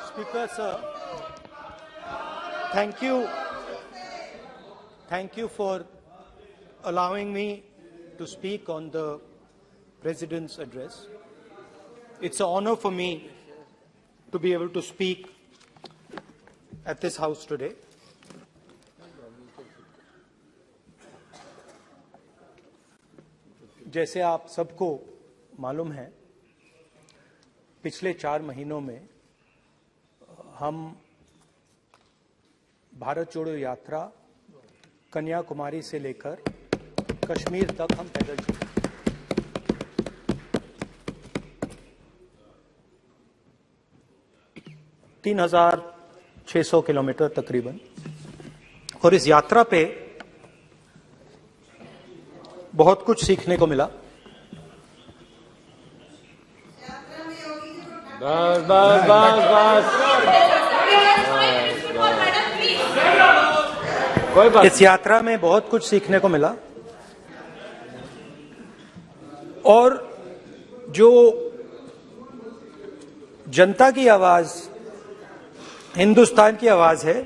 Speaker sir, thank you for allowing me to speak on the President's address. It's an honor for me to be able to speak at this House today. जैसे आप सबको मालूम है, पिछले 4 महीनों में हम भारत जोड़ो यात्रा कन्याकुमारी से लेकर कश्मीर तक हम पैदल चले। 3,600 किलोमीटर तकरीबन। और इस यात्रा पे बहुत कुछ सीखने को मिला। बस बस बस बस कोई बात। इस यात्रा में बहुत कुछ सीखने को मिला और जो जनता की आवाज, हिंदुस्तान की आवाज है,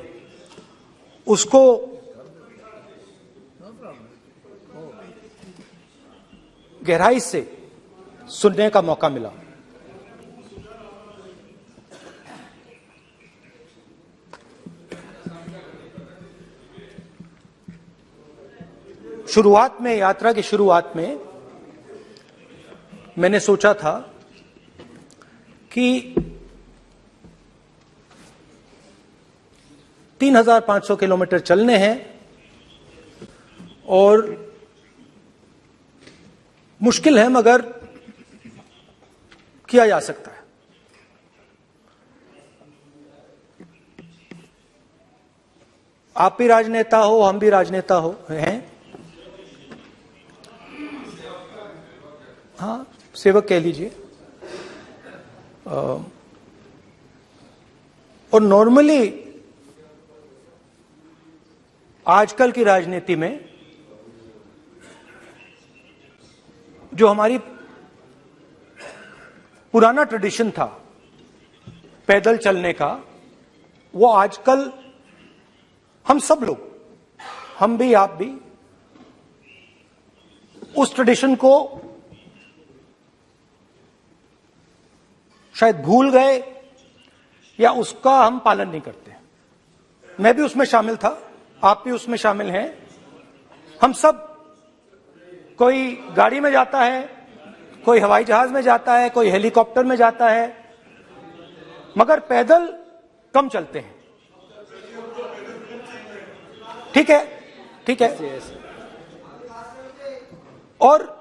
उसको गहराई से सुनने का मौका मिला। शुरुआत में, यात्रा की शुरुआत में मैंने सोचा था कि 3,500 किलोमीटर चलने हैं और मुश्किल है मगर किया जा सकता है। आप भी राजनेता हो, हम भी राजनेता हैं। हाँ, सेवक कह लीजिए। और नॉर्मली आजकल की राजनीति में जो हमारी पुराना ट्रेडिशन था पैदल चलने का, वो आजकल हम सब लोग, हम भी आप भी, उस ट्रेडिशन को शायद भूल गए या उसका हम पालन नहीं करते। मैं भी उसमें शामिल था, आप भी उसमें शामिल हैं। हम सब, कोई गाड़ी में जाता है, कोई हवाई जहाज में जाता है, कोई हेलीकॉप्टर में जाता है, मगर पैदल कम चलते हैं। ठीक है, ठीक है। और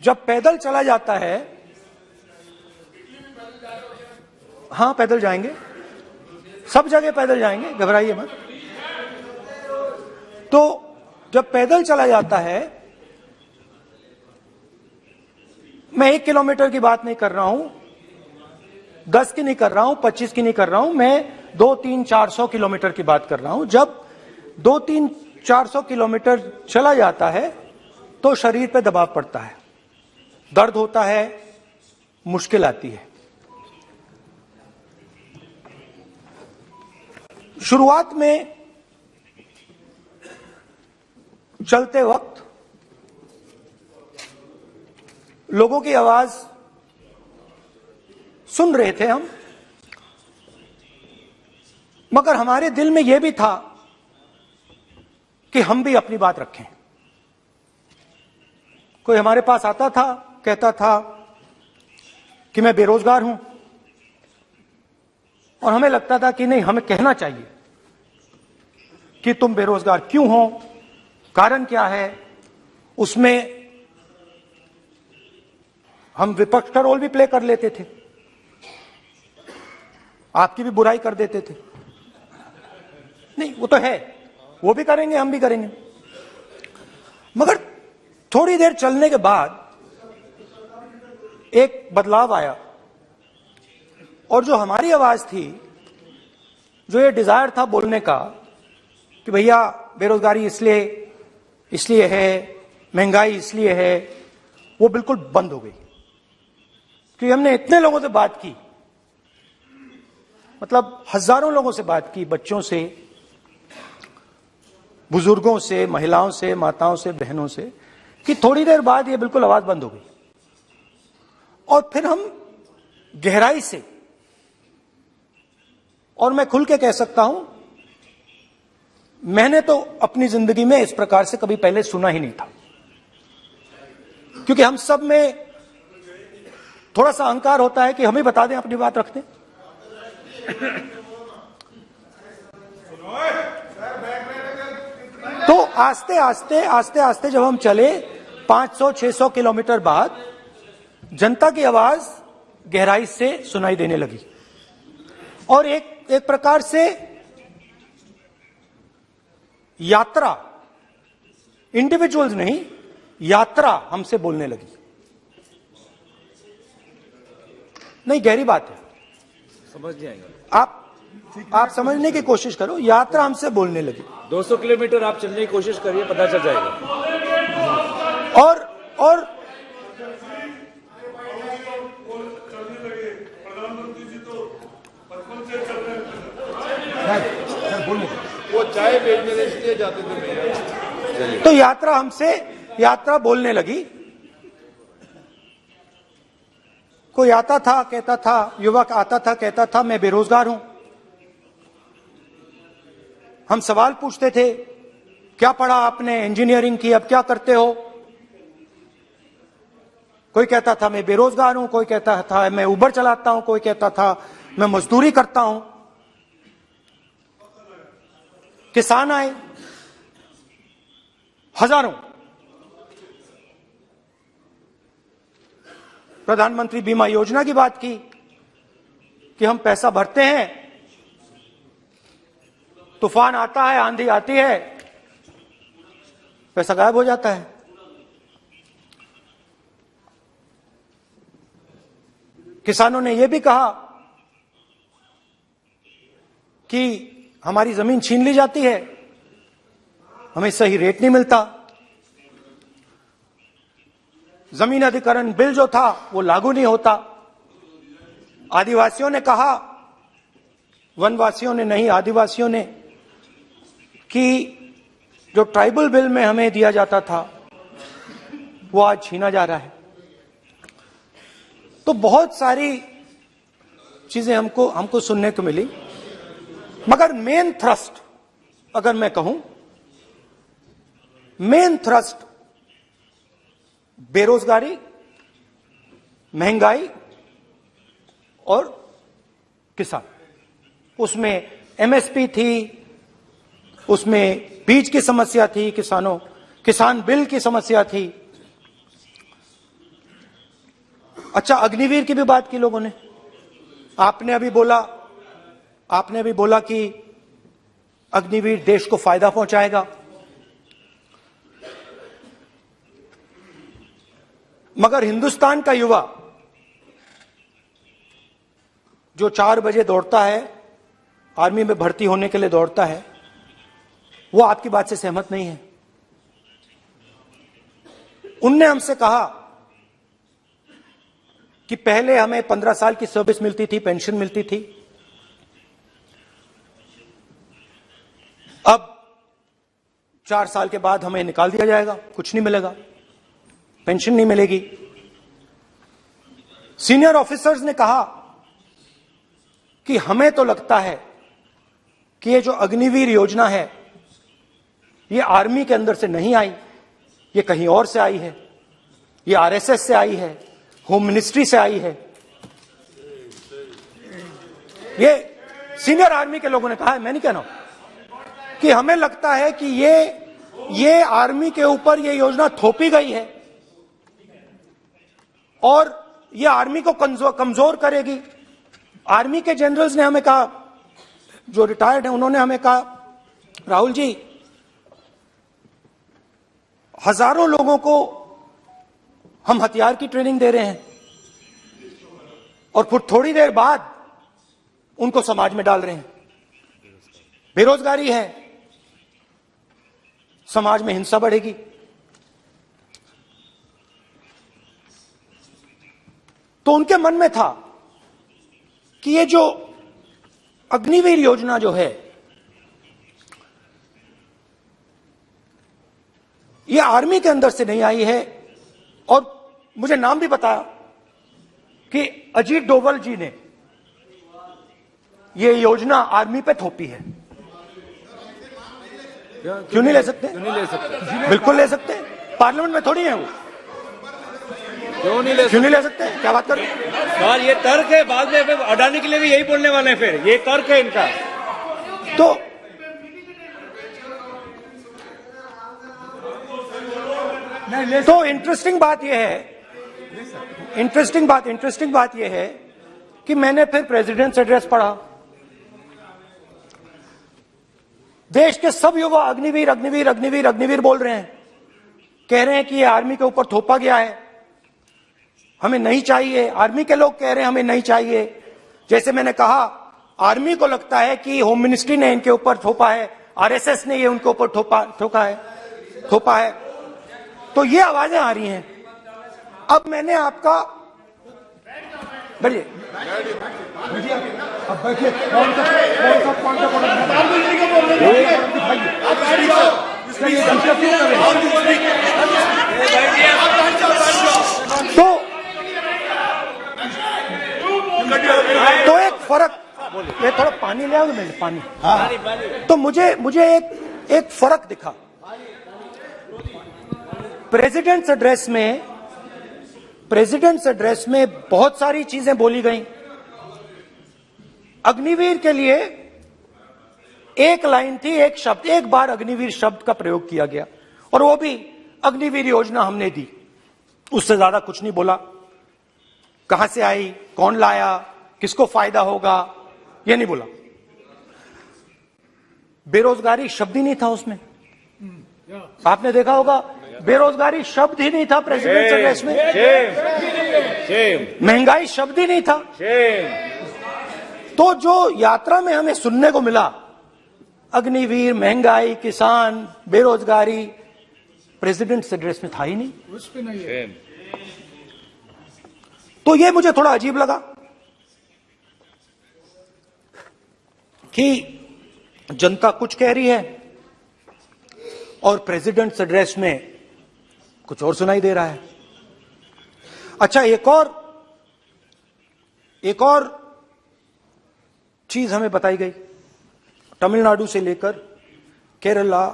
जब पैदल चला जाता है, हाँ पैदल जाएंगे, सब जगह पैदल जाएंगे, घबराइए मत। तो जब पैदल चला जाता है, मैं 1 किलोमीटर की बात नहीं कर रहा हूं, 10 की नहीं कर रहा हूं, 25 की नहीं कर रहा हूं, मैं 200-300-400 किलोमीटर की बात कर रहा हूं। जब 200-300-400 किलोमीटर चला जाता है तो शरीर पे दबाव पड़ता है, दर्द होता है, मुश्किल आती है। शुरुआत में चलते वक्त लोगों की आवाज सुन रहे थे हम, मगर हमारे दिल में यह भी था कि हम भी अपनी बात रखें। कोई हमारे पास आता था, कहता था कि मैं बेरोजगार हूं, और हमें लगता था कि नहीं, हमें कहना चाहिए कि तुम बेरोजगार क्यों हो, कारण क्या है। उसमें हम विपक्ष का रोल भी प्ले कर लेते थे, आपकी भी बुराई कर देते थे। नहीं, वो तो है, वो भी करेंगे, हम भी करेंगे। मगर थोड़ी देर चलने के बाद एक बदलाव आया, और जो हमारी आवाज थी, जो ये डिजायर था बोलने का कि भैया बेरोजगारी इसलिए है, महंगाई इसलिए है, वो बिल्कुल बंद हो गई। क्योंकि हमने इतने लोगों से बात की, मतलब हजारों लोगों से बात की, बच्चों से, बुजुर्गों से, महिलाओं से, माताओं से, बहनों से, कि थोड़ी देर बाद ये बिल्कुल आवाज बंद हो गई। और फिर हम गहराई से, और मैं खुल के कह सकता हूं, मैंने तो अपनी जिंदगी में इस प्रकार से कभी पहले सुना ही नहीं था। क्योंकि हम सब में थोड़ा सा अहंकार होता है कि हम ही बता दें, अपनी बात रख दें। तो आस्ते आस्ते जब हम चले 500-600 किलोमीटर बाद, जनता की आवाज गहराई से सुनाई देने लगी। और एक प्रकार से यात्रा, इंडिविजुअल्स नहीं, यात्रा हमसे बोलने लगी। नहीं, गहरी बात है, समझ नहीं आएगा। आप समझने की कोशिश करो। यात्रा हमसे बोलने लगी। 200 किलोमीटर आप चलने की कोशिश करिए, पता चल जाएगा। और वो चाय बेचने इसलिए जाते थे भैया। तो यात्रा बोलने लगी। कोई आता था, कहता था, युवक आता था, कहता था मैं बेरोजगार हूं। हम सवाल पूछते थे, क्या पढ़ा आपने? इंजीनियरिंग की, अब क्या करते हो? कोई कहता था मैं बेरोजगार हूं, कोई कहता था मैं उबर चलाता हूं, कोई कहता था मैं मजदूरी करता हूं। किसान आए हजारों। प्रधानमंत्री बीमा योजना की बात की कि हम पैसा भरते हैं, तूफान आता है, आंधी आती है, पैसा गायब हो जाता है। किसानों ने यह भी कहा कि हमारी जमीन छीन ली जाती है, हमें सही रेट नहीं मिलता। जमीन अधिग्रहण बिल जो था वो लागू नहीं होता। आदिवासियों ने कहा, वनवासियों ने नहीं, आदिवासियों ने, कि जो ट्राइबल बिल में हमें दिया जाता था वो आज छीना जा रहा है। तो बहुत सारी चीजें हमको सुनने को मिली। मगर मेन थ्रस्ट, अगर मैं कहूं, मेन थ्रस्ट बेरोजगारी, महंगाई और किसान। उसमें एमएसपी थी, उसमें बीज की समस्या थी, किसान बिल की समस्या थी। अच्छा, अग्निवीर की भी बात की लोगों ने। आपने अभी बोला कि अग्निवीर देश को फायदा पहुंचाएगा। मगर हिंदुस्तान का युवा जो 4 बजे दौड़ता है, आर्मी में भर्ती होने के लिए दौड़ता है, वो आपकी बात से सहमत नहीं है। उनने हमसे कहा कि पहले हमें 15 साल की सर्विस मिलती थी, पेंशन मिलती थी, अब 4 साल के बाद हमें निकाल दिया जाएगा, कुछ नहीं मिलेगा, पेंशन नहीं मिलेगी। सीनियर ऑफिसर्स ने कहा कि हमें तो लगता है कि ये जो अग्निवीर योजना है ये आर्मी के अंदर से नहीं आई, ये कहीं और से आई है, ये आरएसएस से आई है, होम मिनिस्ट्री से आई है। ये सीनियर आर्मी के लोगों ने कहा है, मैं नहीं कह रहा हूं, कि हमें लगता है कि ये आर्मी के ऊपर ये योजना थोपी गई है और ये आर्मी को कमजोर करेगी। आर्मी के जनरल्स ने हमें कहा, जो रिटायर्ड हैं, उन्होंने हमें कहा, राहुल जी, हजारों लोगों को हम हथियार की ट्रेनिंग दे रहे हैं और फिर थोड़ी देर बाद उनको समाज में डाल रहे हैं। बेरोजगारी है, समाज में हिंसा बढ़ेगी। तो उनके मन में था कि ये जो अग्निवीर योजना जो है, ये आर्मी के अंदर से नहीं आई है। और मुझे नाम भी बताया कि अजीत डोभाल जी ने ये योजना आर्मी पे थोपी है। क्यों नहीं ले सकते? क्यों नहीं ले सकते? बिल्कुल ले सकते हैं, पार्लियामेंट में थोड़ी है वो। क्यों नहीं ले क्यों नहीं ले सकते? क्या बात कर रहे हैं? सवाल ये तर्क है, बाद में फिर अडानी के लिए भी यही बोलने वाले हैं, फिर ये तर्क है इनका। तो इंटरेस्टिंग बात यह है, इंटरेस्टिंग बात यह है कि मैंने फिर प्रेसिडेंट्स एड्रेस पढ़ा। देश के सब युवा अग्निवीर अग्निवीर अग्निवीर अग्निवीर बोल रहे हैं, कह रहे हैं कि ये आर्मी के ऊपर थोपा गया है, हमें नहीं चाहिए। आर्मी के लोग कह रहे हैं हमें नहीं चाहिए। जैसे मैंने कहा, आर्मी को लगता है कि होम मिनिस्ट्री ने इनके ऊपर थोपा है, आरएसएस ने ये उनके ऊपर थोपा है। तो ये आवाजें आ रही हैं। अब मैंने आपका बैठिए, अब बैठिए, कौन सा तो एक फर्क, ये थोड़ा पानी ले आओ मेरे, पानी। तो मुझे एक फर्क दिखा प्रेसिडेंट्स एड्रेस में बहुत सारी चीजें बोली गई। अग्निवीर के लिए एक लाइन थी, एक शब्द, एक बार अग्निवीर शब्द का प्रयोग किया गया, और वो भी अग्निवीर योजना हमने दी, उससे ज्यादा कुछ नहीं बोला। कहां से आई, कौन लाया, किसको फायदा होगा, ये नहीं बोला। बेरोजगारी शब्द ही नहीं था उसमें। आपने देखा होगा, बेरोजगारी शब्द ही नहीं था प्रेसिडेंट एड्रेस में। महंगाई शब्द ही नहीं था। तो जो यात्रा में हमें सुनने को मिला, अग्निवीर, महंगाई, किसान, बेरोजगारी, प्रेसिडेंट एड्रेस में था ही नहीं। उस पे नहीं है। तो ये मुझे थोड़ा अजीब लगा कि जनता कुछ कह रही है और प्रेसिडेंट्स एड्रेस में कुछ और सुनाई दे रहा है। अच्छा, एक और चीज हमें बताई गई। तमिलनाडु से लेकर केरला,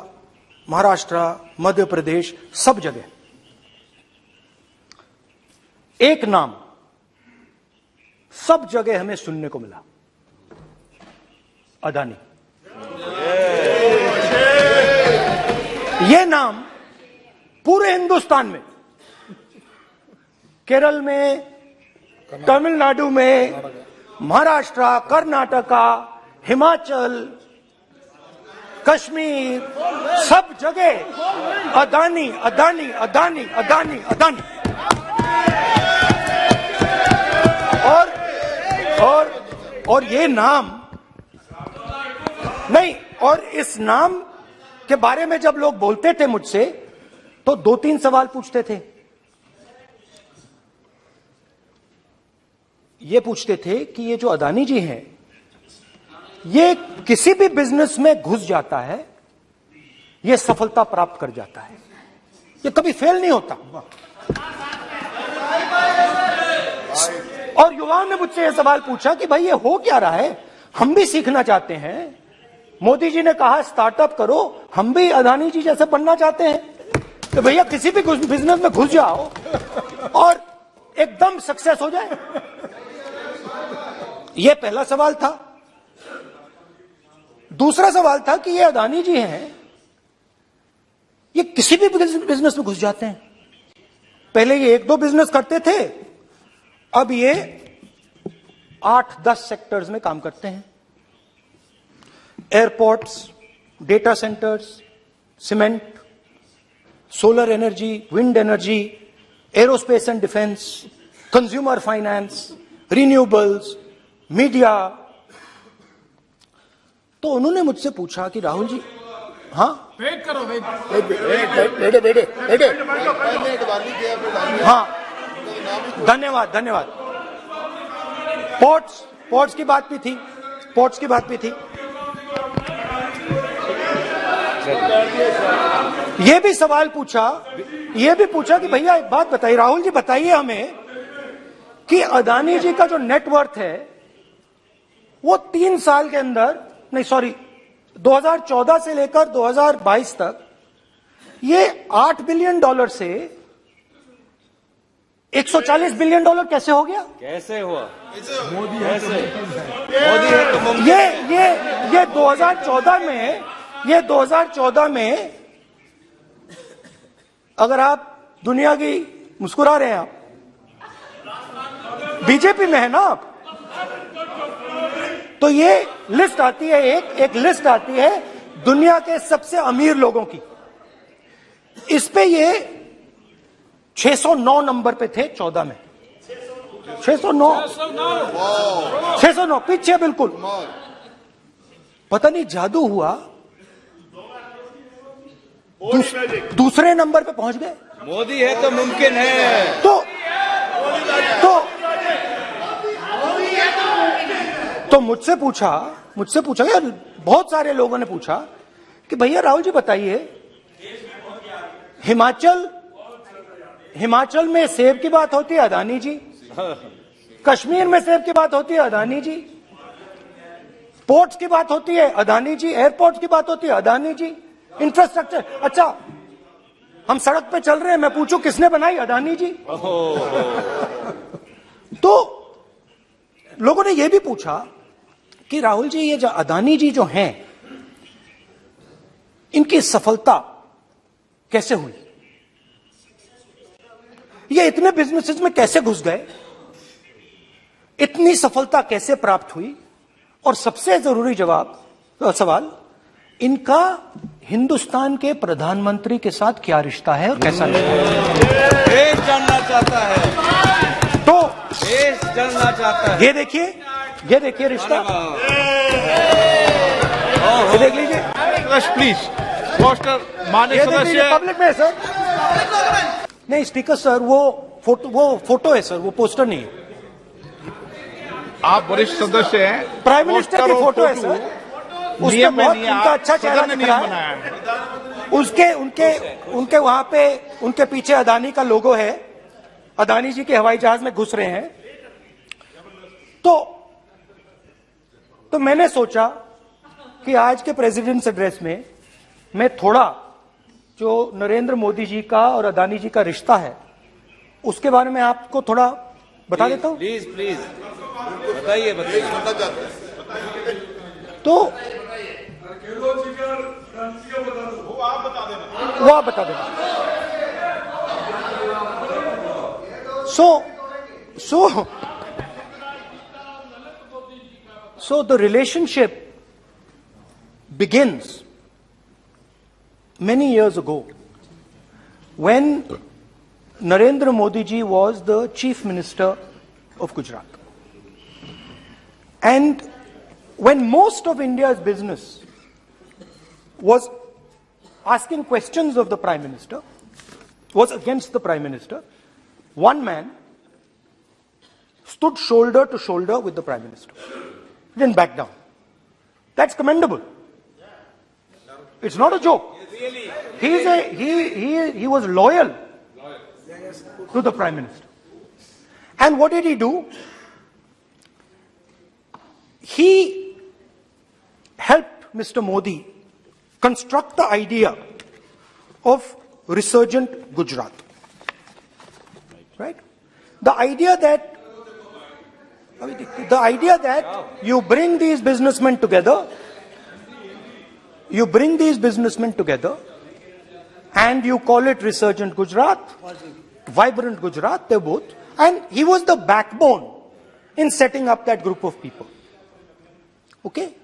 महाराष्ट्र, मध्य प्रदेश, सब जगह एक नाम सब जगह हमें सुनने को मिला, अदानी। यह नाम पूरे हिंदुस्तान में, केरल में, तमिलनाडु में, महाराष्ट्र, कर्नाटका, हिमाचल, कश्मीर, सब जगह अदानी अदानी अदानी अदानी अदानी। और ये नाम नहीं, और इस नाम के बारे में जब लोग बोलते थे मुझसे, तो 2-3 सवाल पूछते थे। ये पूछते थे कि ये जो अदानी जी हैं, ये किसी भी बिजनेस में घुस जाता है, ये सफलता प्राप्त कर जाता है, ये कभी फेल नहीं होता। और युवाओं ने मुझसे यह सवाल पूछा कि भाई ये हो क्या रहा है, हम भी सीखना चाहते हैं। मोदी जी ने कहा स्टार्टअप करो, हम भी अदानी जी जैसे बनना चाहते हैं। तो भैया किसी भी बिजनेस में घुस जाओ और एकदम सक्सेस हो जाए। यह पहला सवाल था। दूसरा सवाल था कि ये अदानी जी हैं, ये किसी भी बिजनेस में घुस जाते हैं। पहले ये 1-2 बिजनेस करते थे, अब ये 8-10 सेक्टर्स में काम करते हैं। Airports, data centres, cement, solar energy, wind energy, aerospace and defence, consumer finance, renewables, media. तो उन्होंने मुझसे पूछा कि राहुल जी, हाँ वेट करो, वेट। बेटे हाँ, धन्यवाद। पोर्ट्स की बात भी थी, पोर्ट्स की बात भी थी। ये भी सवाल पूछा, ये भी पूछा कि भैया एक बात बताइए, राहुल जी बताइए हमें कि अदानी जी का जो नेटवर्थ है वो 3 साल के अंदर, नहीं सॉरी 2014 से लेकर 2022 तक ये $8 बिलियन से $140 बिलियन कैसे हो गया? कैसे हुआ? मोदी कैसे? मोदी है तो मुमकिन ये 2014 में अगर आप दुनिया की, मुस्कुरा रहे हैं आप, बीजेपी में है ना आप, तो ये लिस्ट आती है, एक लिस्ट आती है दुनिया के सबसे अमीर लोगों की। इस पे ये 609 नंबर पे थे 14 में, 609 पीछे बिल्कुल। पता नहीं जादू हुआ, दूसरे नंबर पे पहुंच गए। मोदी है तो मुमकिन है। तो मुझसे पूछा यार, बहुत सारे लोगों ने पूछा कि भैया राहुल जी बताइए, हिमाचल में सेब की बात होती है, अदानी जी। कश्मीर में सेब की बात होती है, अदानी जी। पोर्ट्स की बात होती है, अदानी जी। एयरपोर्ट्स की बात होती है, अदानी जी। इंफ्रास्ट्रक्चर, अच्छा हम सड़क पे चल रहे हैं, मैं पूछूं किसने बनाई? अदानी जी। तो लोगों ने यह भी पूछा कि राहुल जी ये जो अदानी जी जो हैं, इनकी सफलता कैसे हुई? ये इतने बिजनेसेस में कैसे घुस गए? इतनी सफलता कैसे प्राप्त हुई? और सबसे जरूरी सवाल, इनका हिंदुस्तान के प्रधानमंत्री के साथ क्या रिश्ता है और कैसा रिश्ता है? देश जानना चाहता है, तो देश जानना चाहता है। ये देखिए रिश्ता, ये देख लीजिए। प्लीज पोस्टर माननीय ये देख लीजिए, सदस्य पब्लिक में है सर। नहीं स्पीकर सर, वो फोटो है सर, वो पोस्टर नहीं है। आप वरिष्ठ सदस्य हैं, प्राइम मिनिस्टर की पोस्टर और फोटो है सर। उसमें नियम में बहुत नहीं है, उनका अच्छा चेहरा सदन ने दिख रहा नियम है। बनाया है। उनके वहां पे उनके पीछे अदानी का लोगो है, अदानी जी के हवाई जहाज में घुस रहे हैं। तो मैंने सोचा कि आज के प्रेसिडेंट्स एड्रेस में मैं थोड़ा जो नरेंद्र मोदी जी का और अदानी जी का रिश्ता है उसके बारे में आपको थोड़ा बता देता हूं। प्लीज बताइए। तो वो आप बता देना। So the relationship begins many years ago when Narendra Modi ji was the Chief Minister of Gujarat. And when most of India's business was asking questions of the Prime Minister, was against the Prime Minister, one man stood shoulder to shoulder with the Prime Minister. He didn't back down. That's commendable. It's not a joke. He was loyal to the Prime Minister. And what did he do? He helped Mr. Modi construct the idea of resurgent Gujarat. Right? The idea that you bring these businessmen together, and you call it resurgent Gujarat, vibrant Gujarat, they're both. And he was the backbone in setting up that group of people. Okay?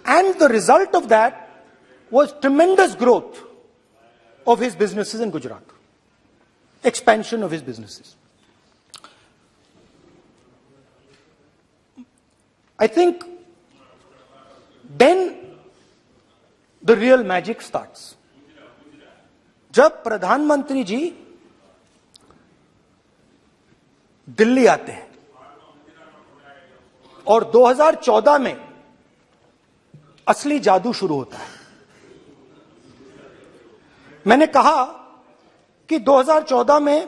And the result of that was tremendous growth of his businesses in Gujarat. Expansion of his businesses. I think then the real magic starts. जब प्रधानमंत्री जी दिल्ली आते हैं और 2014 में असली जादू शुरू होता है। मैंने कहा कि 2014 में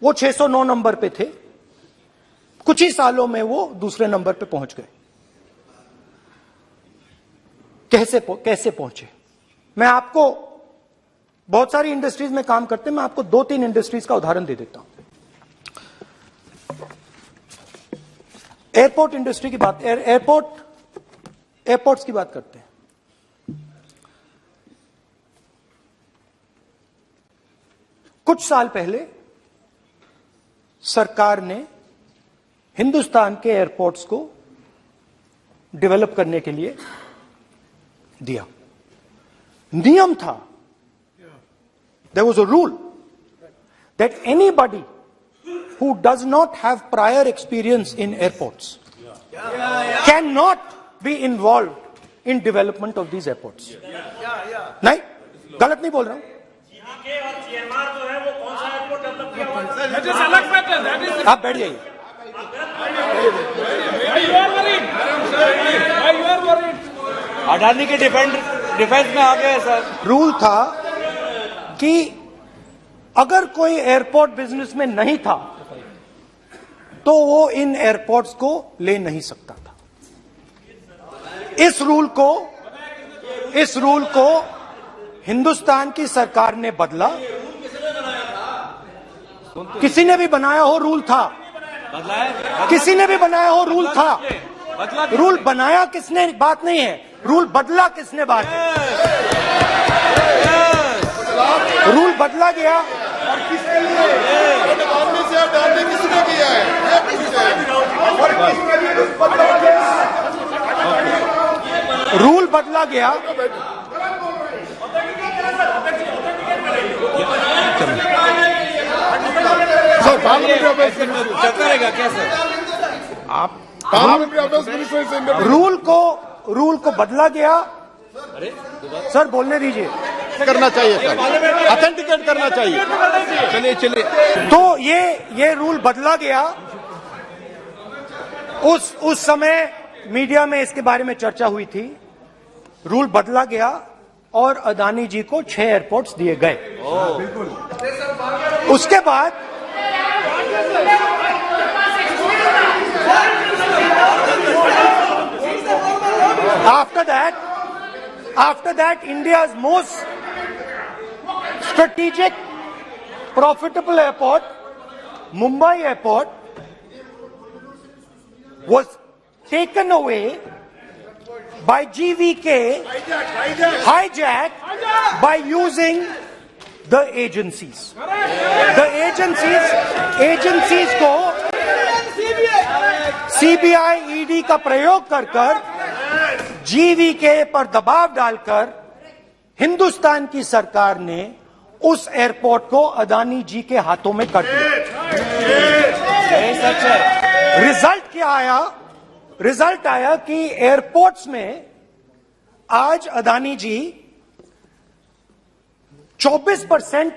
वो 609 नंबर पे थे, कुछ ही सालों में वो दूसरे नंबर पे पहुंच गए। कैसे पहुंचे? मैं आपको, बहुत सारी इंडस्ट्रीज में काम करते हैं, मैं आपको 2-3 इंडस्ट्रीज का उदाहरण दे देता हूं। एयरपोर्ट इंडस्ट्री की बात, एयरपोर्ट्स की बात करते हैं। कुछ साल पहले सरकार ने हिंदुस्तान के एयरपोर्ट्स को डेवलप करने के लिए दिया। नियम था, there was a rule that anybody who does not have prior experience in airports cannot be involved in development of these airports. नहीं, गलत नहीं बोल रहा हूं। आप बैठ जाइए। अडानी के डिफेंस में आ गए सर। रूल था कि अगर कोई एयरपोर्ट बिजनेस में नहीं था तो वो इन एयरपोर्ट्स को ले नहीं सकता था। इस रूल को हिंदुस्तान की सरकार ने बदला। किसी ने भी बनाया हो रूल था, किसी ने भी बनाया हो रूल था। रूल बनाया किसने बात नहीं है, रूल बदला किसने बात है। रूल बदला गया और किसके लिए? अडानी से अडानी किसने किया है? ये पूछते हैं। और किसके लिए बदला गया? रूल बदला गया। सर पार्लियामेंट्री अफेयर्स चलता रहेगा क्या सर? आप पार्लियामेंट्री अफेयर्स मिनिस्टर से रूल को बदला गया। सर बोलने दीजिए। करना चाहिए सर, ऑथेंटिकेट करना चाहिए। चलिए तो ये रूल बदला गया। उस समय मीडिया में इसके बारे में चर्चा हुई थी। रूल बदला गया और अदानी जी को 6 एयरपोर्ट्स दिए गए। उसके बाद after that India's most strategic profitable airport, Mumbai airport, was taken away by GVK, hijacked by using the agencies. The agencies को CBI, ED का प्रयोग कर GVK पर दबाव डालकर हिंदुस्तान की सरकार ने उस एयरपोर्ट को अदानी जी के हाथों में कर दिया। सच है। रिजल्ट क्या आया? रिजल्ट आया कि एयरपोर्ट्स में आज अदानी जी 24%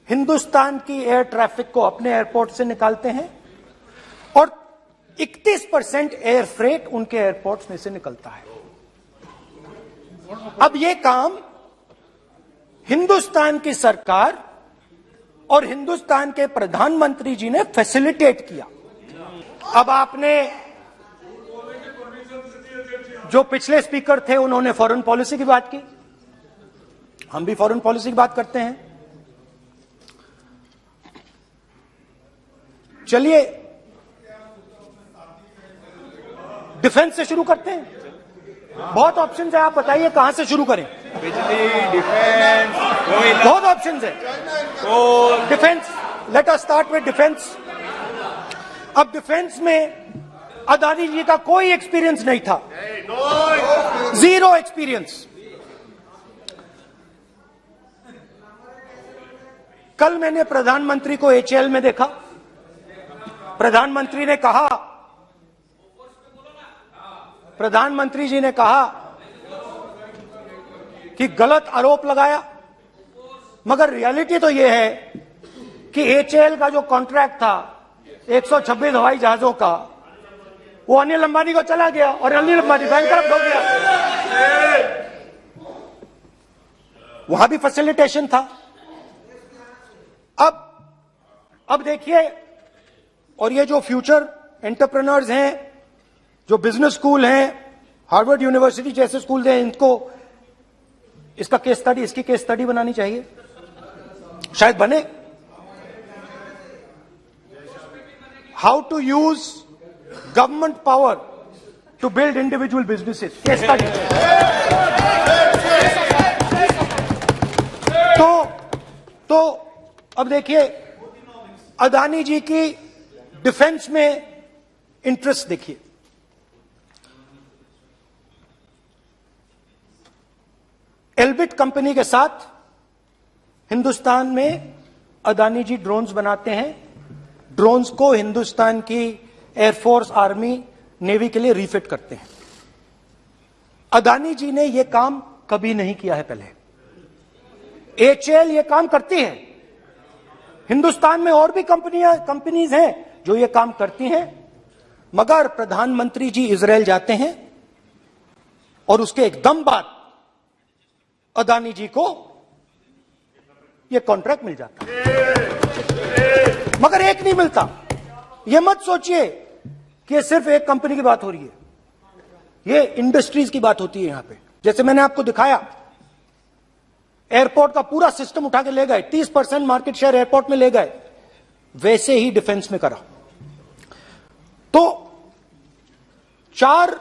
हिंदुस्तान की एयर ट्रैफिक को अपने एयरपोर्ट से निकालते हैं और 31% एयर फ्रेट उनके एयरपोर्ट्स में से निकलता है। अब ये काम हिंदुस्तान की सरकार और हिंदुस्तान के प्रधानमंत्री जी ने फैसिलिटेट किया। अब आपने, जो पिछले स्पीकर थे उन्होंने फॉरेन पॉलिसी की बात की, हम भी फॉरेन पॉलिसी की बात करते हैं। चलिए डिफेंस से शुरू करते हैं। बहुत ऑप्शन है, आप बताइए कहां से शुरू करें। बिजली, डिफेंस, बहुत ऑप्शन है। Defence, let us start with defence. अब डिफेंस में अदानी जी का कोई एक्सपीरियंस नहीं था, 0 एक्सपीरियंस। कल मैंने प्रधानमंत्री को HAL में देखा। प्रधानमंत्री जी ने कहा कि गलत आरोप लगाया, मगर रियलिटी तो यह है कि HAL का जो कॉन्ट्रैक्ट था 126 हवाई जहाजों का, वो अनिल अंबानी को चला गया और अनिल अंबानी बैंकरप्ट हो गया। वहां भी फैसिलिटेशन था। अब देखिए, और ये जो फ्यूचर एंटरप्रेन्योर्स हैं, जो बिजनेस स्कूल हैं, हार्वर्ड यूनिवर्सिटी जैसे स्कूल हैं, इनको इसका केस स्टडी, इसकी केस स्टडी बनानी चाहिए, शायद बने। How to use government power to build individual businesses, case study. तो अब देखिए, अदानी जी की डिफेंस में इंटरेस्ट देखिए। एल्बिट कंपनी के साथ हिंदुस्तान में अदानी जी ड्रोन्स बनाते हैं। ड्रोन्स को हिंदुस्तान की एयरफोर्स, आर्मी, नेवी के लिए रीफिट करते हैं। अदानी जी ने यह काम कभी नहीं किया है पहले। एचएएल ये काम करती है। हिंदुस्तान में और भी कंपनीज हैं जो ये काम करती हैं, मगर प्रधानमंत्री जी इजरायल जाते हैं और उसके एकदम बाद अदानी जी को ये कॉन्ट्रैक्ट मिल जाता है। मगर एक नहीं मिलता। ये मत सोचिए कि ये सिर्फ एक कंपनी की बात हो रही है, ये इंडस्ट्रीज की बात होती है यहां पे। जैसे मैंने आपको दिखाया, एयरपोर्ट का पूरा सिस्टम उठा के ले गए, 30% मार्केट शेयर एयरपोर्ट में ले गए, वैसे ही डिफेंस में करा। तो 4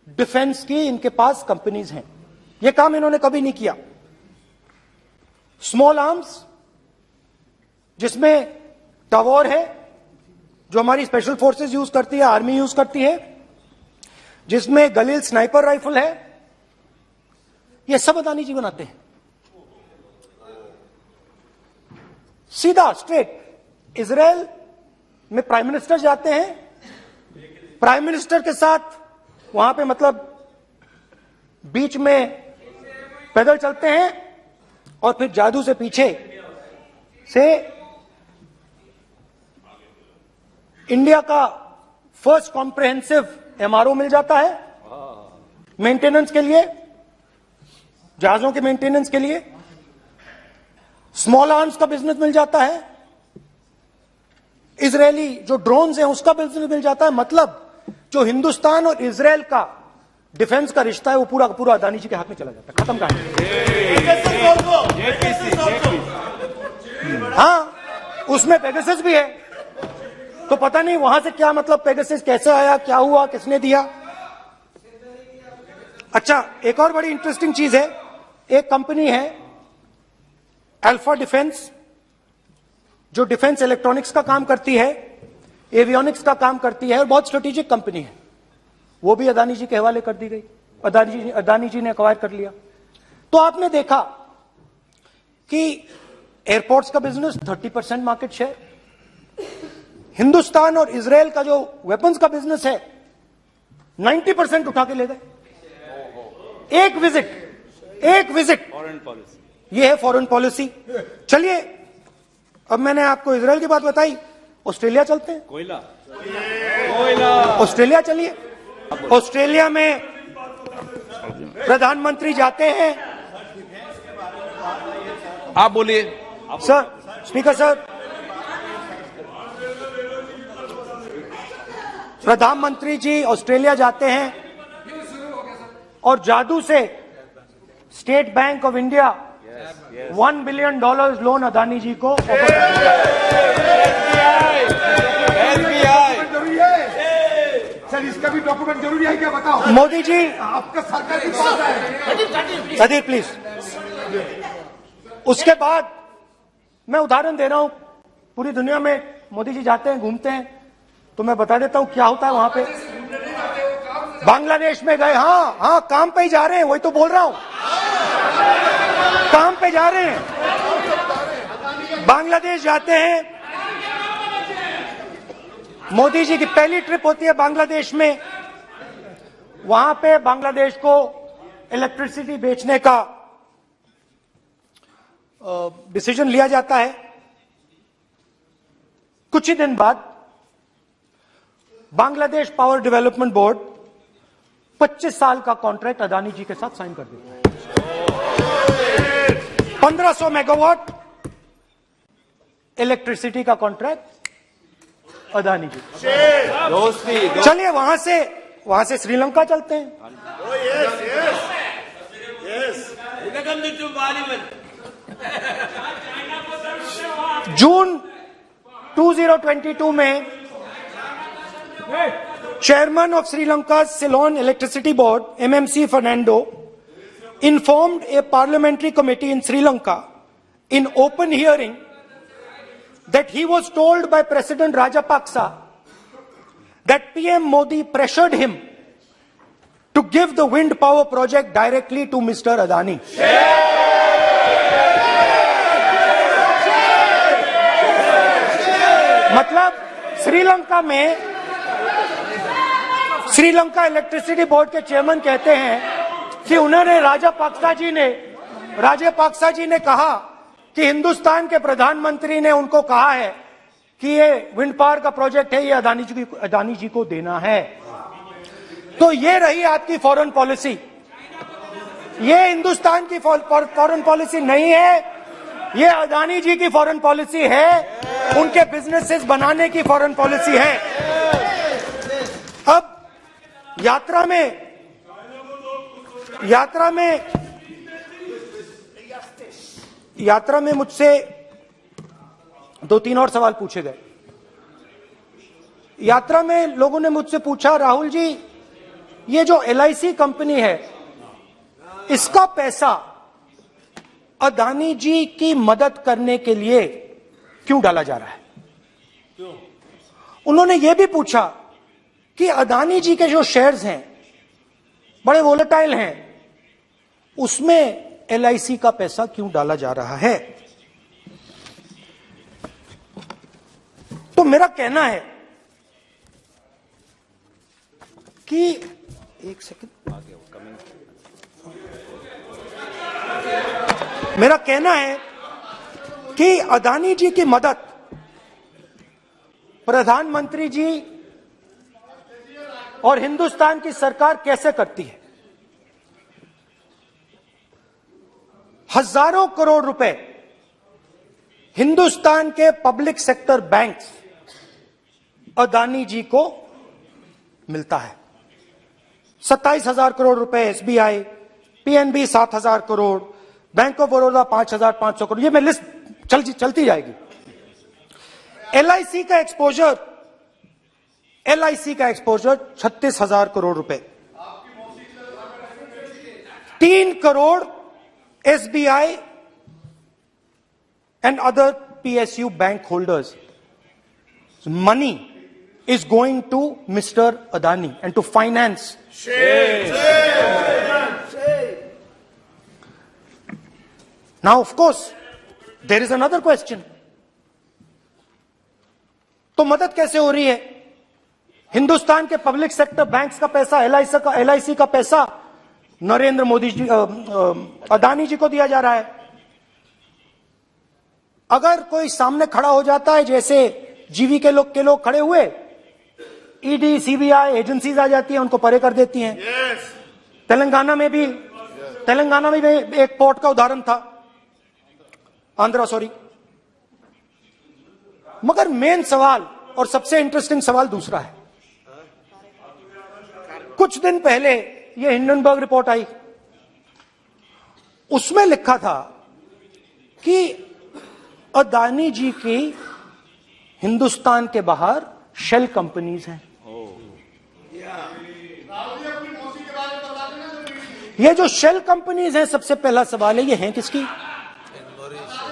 डिफेंस की इनके पास कंपनीज हैं। यह काम इन्होंने कभी नहीं किया। स्मॉल आर्म्स, जिसमें टवॉर है जो हमारी स्पेशल फोर्सेस यूज करती है, आर्मी यूज करती है, जिसमें गलील स्नाइपर राइफल है, ये सब अदानी जी बनाते हैं। सीधा स्ट्रेट इजरायल में प्राइम मिनिस्टर जाते हैं, प्राइम मिनिस्टर के साथ वहां पे मतलब बीच में पैदल चलते हैं और फिर जादू से पीछे से इंडिया का फर्स्ट कॉम्प्रिहेंसिव एमआरओ मिल जाता है मेंटेनेंस के लिए, जहाजों के मेंटेनेंस के लिए। स्मॉल आर्म्स का बिजनेस मिल जाता है, इजरायली जो ड्रोन्स हैं उसका बिजनेस मिल जाता है। मतलब जो हिंदुस्तान और इजरायल का डिफेंस का रिश्ता है वो पूरा का पूरा अदानी जी के हाथ में चला जाता है। खत्म कहानी। हाँ, उसमें पेगासस भी है, तो पता नहीं वहां से क्या मतलब पेगासस कैसे आया, क्या हुआ, किसने दिया। अच्छा, एक और बड़ी इंटरेस्टिंग चीज है, एक कंपनी है अल्फा डिफेंस, जो डिफेंस इलेक्ट्रॉनिक्स का काम करती है, एवियोनिक्स का काम करती है, और बहुत स्ट्रेटेजिक कंपनी है। वो भी अदानी जी के हवाले कर दी गई, अदानी जी ने एक्वायर कर लिया। तो आपने देखा कि एयरपोर्ट्स का बिजनेस 30% मार्केट शेयर, हिंदुस्तान और इजरायल का जो वेपन्स का बिजनेस है 90% उठा के ले गए। एक विजिट फॉरेन पॉलिसी, ये है फॉरेन पॉलिसी। चलिए, अब मैंने आपको इजरायल की बात बताई, ऑस्ट्रेलिया चलते हैं। कोयला ऑस्ट्रेलिया चलिए। ऑस्ट्रेलिया में प्रधानमंत्री जाते हैं। आप बोलिए सर, स्पीकर सर, प्रधानमंत्री जी ऑस्ट्रेलिया जाते हैं और जादू से State Bank of India $1 billion loan Adani ji को ऑफर जरूरी है सर, इसका भी डॉक्यूमेंट जरूरी है क्या, बताओ। मोदी जी, आपका सरकार की पास है। Sadyr please. उसके बाद मैं उदाहरण दे रहा हूं, पूरी दुनिया में मोदी जी जाते हैं, घूमते हैं, तो मैं बता देता हूं क्या होता है वहां पे। बांग्लादेश में गए, हाँ काम पे ही जा रहे हैं, वही तो बोल रहा हूं, काम पे जा रहे हैं। बांग्लादेश जाते हैं, मोदी जी की पहली ट्रिप होती है बांग्लादेश में। वहां पे बांग्लादेश को इलेक्ट्रिसिटी बेचने का डिसीजन लिया जाता है। कुछ ही दिन बाद बांग्लादेश पावर डेवलपमेंट बोर्ड 25 साल का कॉन्ट्रैक्ट अदानी जी के साथ साइन कर देता है। 1500 मेगावाट इलेक्ट्रिसिटी का कॉन्ट्रैक्ट अदानी जी। दोस्ती चलिए वहां से श्रीलंका चलते हैं। जून 2022 में Chairman of Sri Lanka's Ceylon Electricity Board, MMC Fernando, informed a parliamentary committee in Sri Lanka in open hearing that he was told by President Rajapaksa that PM Modi pressured him to give the wind power project directly to Mr. Adani. मतलब Sri Lanka electricity board के chairman कहते हैं कि उन्होंने राजापाक्सा जी ने कहा कि हिंदुस्तान के प्रधानमंत्री ने उनको कहा है कि ये विंड पावर का प्रोजेक्ट है, ये अदानी जी को देना है। तो ये रही आपकी फॉरेन पॉलिसी। ये हिंदुस्तान की फॉरेन पॉलिसी नहीं है, ये अदानी जी की फॉरेन पॉलिसी है, उनके बिजनेसेस बनाने की फॉरेन पॉलिसी है। अब यात्रा में मुझसे 2-3 और सवाल पूछे गए। यात्रा में लोगों ने मुझसे पूछा, राहुल जी ये जो LIC कंपनी है इसका पैसा अदानी जी की मदद करने के लिए क्यों डाला जा रहा है? उन्होंने यह भी पूछा कि अदानी जी के जो शेयर्स हैं बड़े वोलेटाइल हैं, उसमें LIC का पैसा क्यों डाला जा रहा है? तो मेरा कहना है कि एक सेकंड, मेरा कहना है कि अदानी जी की मदद प्रधानमंत्री जी और हिंदुस्तान की सरकार कैसे करती है? हजारों करोड़ रुपए हिंदुस्तान के public sector banks Adani ji को मिलता है। 27,000 करोड़ रुपए SBI, PNB 7,000 crore, bank of Baroda 5,500 crore, ये मैं लिस्ट चलती जाएगी। LIC का एक्सपोजर 36,000 करोड़ रुपए, 3 crore SBI and other PSU bank holders. Money is going to Mr. Adani and to finance. Now, of course, there is another question. तो मदद कैसे हो रही है? हिंदुस्तान के पब्लिक सेक्टर बैंक्स का पैसा, LIC का पैसा नरेंद्र मोदी जी, अदानी जी को दिया जा रहा है। अगर कोई सामने खड़ा हो जाता है, जैसे जीवी के लोग खड़े हुए, ED, CBI एजेंसीज आ जाती हैं, उनको परे कर देती हैं। तेलंगाना में भी एक पोर्ट का उदाहरण था, आंध्रा, सॉरी। मगर मेन सवाल और सबसे इंटरेस्टिंग सवाल दूसरा है। कुछ दिन पहले ये हिंडनबर्ग रिपोर्ट आई, उसमें लिखा था कि अदानी जी की हिंदुस्तान के बाहर शेल कंपनीज हैं। ये जो शेल कंपनीज हैं, सबसे पहला सवाल है, ये हैं किसकी?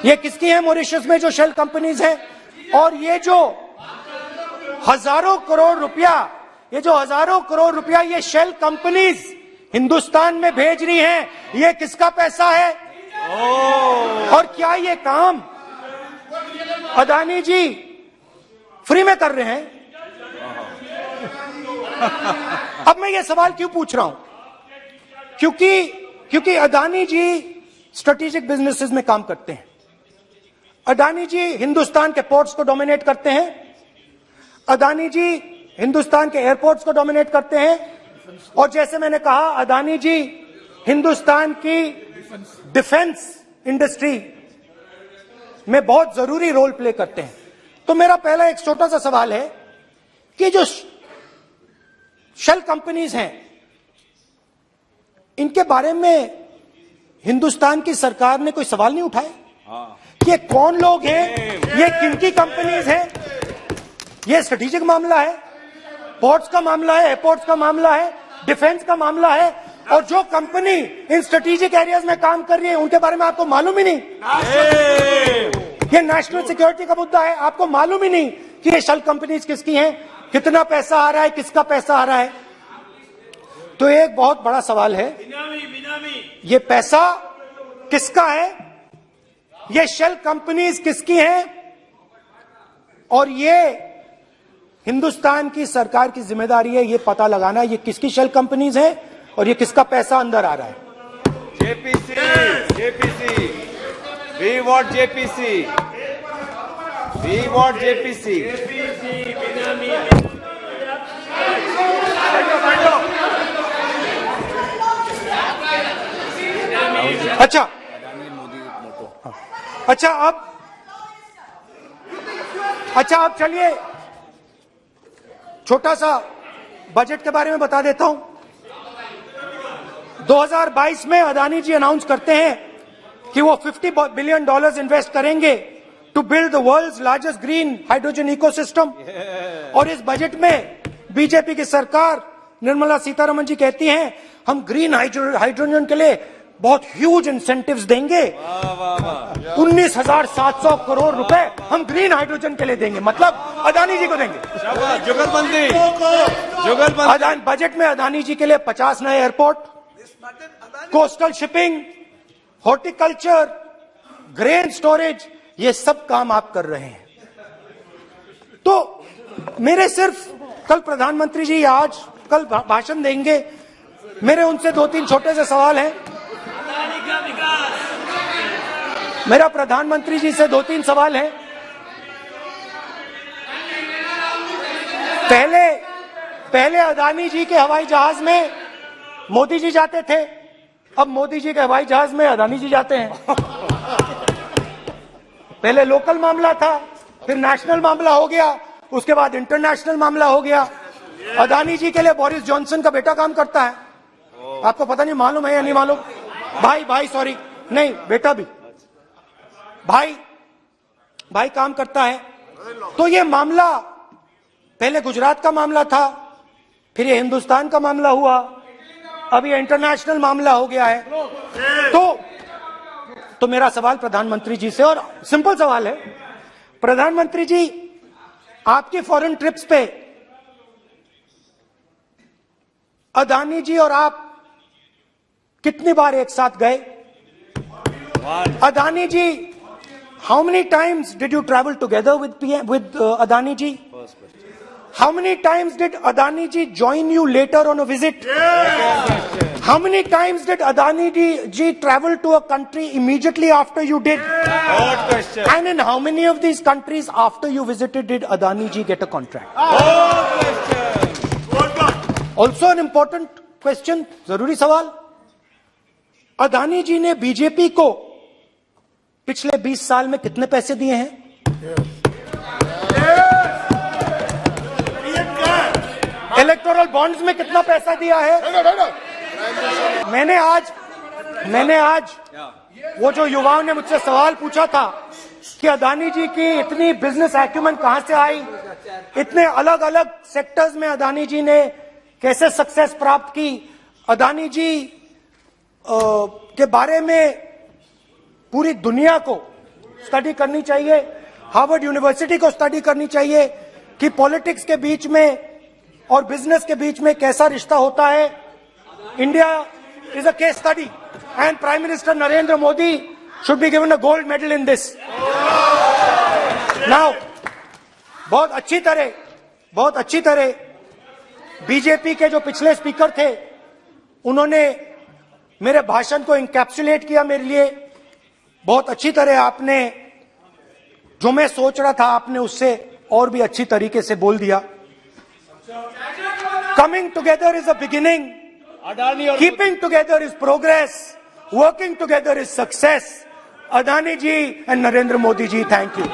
ये किसकी है मॉरिशस में जो शेल कंपनीज हैं? और ये जो हजारों करोड़ रुपया ये शेल कंपनीज हिंदुस्तान में भेज रही हैं, ये किसका पैसा है? और क्या ये काम अदानी जी फ्री में कर रहे हैं? अब मैं ये सवाल क्यों पूछ रहा हूं? क्योंकि अदानी जी स्ट्रेटेजिक बिजनेसेस में काम करते हैं। अदानी जी हिंदुस्तान के पोर्ट्स को डोमिनेट करते हैं, अदानी जी हिंदुस्तान के एयरपोर्ट्स को डोमिनेट करते हैं, और जैसे मैंने कहा अदानी जी हिंदुस्तान की डिफेंस इंडस्ट्री में बहुत जरूरी रोल प्ले करते हैं। तो मेरा पहला एक छोटा सा सवाल है कि जो शेल कंपनीज हैं, इनके बारे में हिंदुस्तान की सरकार ने कोई सवाल नहीं उठाया? ये कौन लोग हैं, ये किनकी कंपनीज हैं? ये स्ट्रेटेजिक मामला है, पोर्ट्स का मामला है, एयरपोर्ट्स का मामला है, डिफेंस का मामला है, और जो कंपनी इन स्ट्रेटेजिक एरियाज में काम कर रही है उनके बारे में आपको मालूम ही नहीं। ये नेशनल सिक्योरिटी का मुद्दा है, आपको मालूम ही नहीं कि ये शेल कंपनीज किसकी हैं, कितना पैसा आ रहा है, किसका पैसा आ रहा है। तो एक बहुत बड़ा सवाल है, ये पैसा किसका है, ये शेल कंपनीज किसकी हैं, और ये हिंदुस्तान की सरकार की जिम्मेदारी है ये पता लगाना ये किसकी शेल कंपनीज है और ये किसका पैसा अंदर आ रहा है। JPC, we want JPC, we want JPC. अच्छा अब चलिए छोटा सा बजट के बारे में बता देता हूं। 2022 में अदानी जी अनाउंस करते हैं कि वो $50 बिलियन इन्वेस्ट करेंगे to build the world's largest green hydrogen ecosystem. और इस बजट में बीजेपी की सरकार निर्मला सीतारमण जी कहती हैं हम ग्रीन हाइड्रोजन के लिए बहुत ह्यूज इंसेंटिव्स देंगे, 19,700 करोड़ रुपए हम ग्रीन हाइड्रोजन के लिए देंगे, मतलब अदानी जी को देंगे। जुगलबंदी बजट में अदानी जी के लिए 50 नए airport, coastal shipping, horticulture, grain storage, ये सब काम आप कर रहे हैं। तो मेरे सिर्फ कल प्रधानमंत्री जी कल भाषण देंगे, मेरे उनसे 2-3 छोटे से सवाल हैं। मेरा प्रधानमंत्री जी से 2-3 सवाल हैं। पहले अदानी जी के हवाई जहाज में मोदी जी जाते थे, अब मोदी जी के हवाई जहाज में अदानी जी जाते हैं। पहले लोकल मामला था, फिर नेशनल मामला हो गया, उसके बाद इंटरनेशनल मामला हो गया। अदानी जी के लिए बोरिस जॉनसन का बेटा काम करता है, आपको पता नहीं मालूम है या नहीं मालूम? भाई सॉरी, नहीं बेटा भी, भाई काम करता है। तो ये मामला पहले गुजरात का मामला था, फिर ये हिंदुस्तान का मामला हुआ, अब ये इंटरनेशनल मामला हो गया है। तो मेरा सवाल प्रधानमंत्री जी से, और सिंपल सवाल है, प्रधानमंत्री जी आपकी फॉरेन ट्रिप्स पे अदानी जी और आप कितनी बार एक साथ गए? Adani ji, how many times did you travel together with Adani ji? How many times did Adani ji join you later on a visit? How many times did Adani ji travel to a country immediately after you did? Good question. And in how many of these countries after you visited did Adani ji get a contract? Good question. Also an important question, जरूरी सवाल, अदानी जी ने BJP को पिछले 20 साल में कितने पैसे दिए हैं? इलेक्टोरल बॉन्ड्स में कितना पैसा दिया है? मैंने आज वो जो युवाओं ने मुझसे सवाल पूछा था कि अदानी जी की इतनी बिजनेस एक्यूमेंट कहां से आई, इतने अलग अलग सेक्टर्स में अदानी जी ने कैसे सक्सेस प्राप्त की, अदानी जी के बारे में पूरी दुनिया को स्टडी करनी चाहिए, हार्वर्ड यूनिवर्सिटी को स्टडी करनी चाहिए कि पॉलिटिक्स के बीच में और बिजनेस के बीच में कैसा रिश्ता होता है। India is a case study and prime minister Narendra Modi should be given a gold medal in this. Now बहुत अच्छी तरह बीजेपी के जो पिछले स्पीकर थे उन्होंने मेरे भाषण को इंकैप्सुलेट किया मेरे लिए बहुत अच्छी तरह। आपने जो मैं सोच रहा था आपने और भी अच्छी तरीके से बोल दिया। Coming together is a beginning, Adani और keeping together is progress, working together is success. Adani ji and Narendra Modi ji, thank you.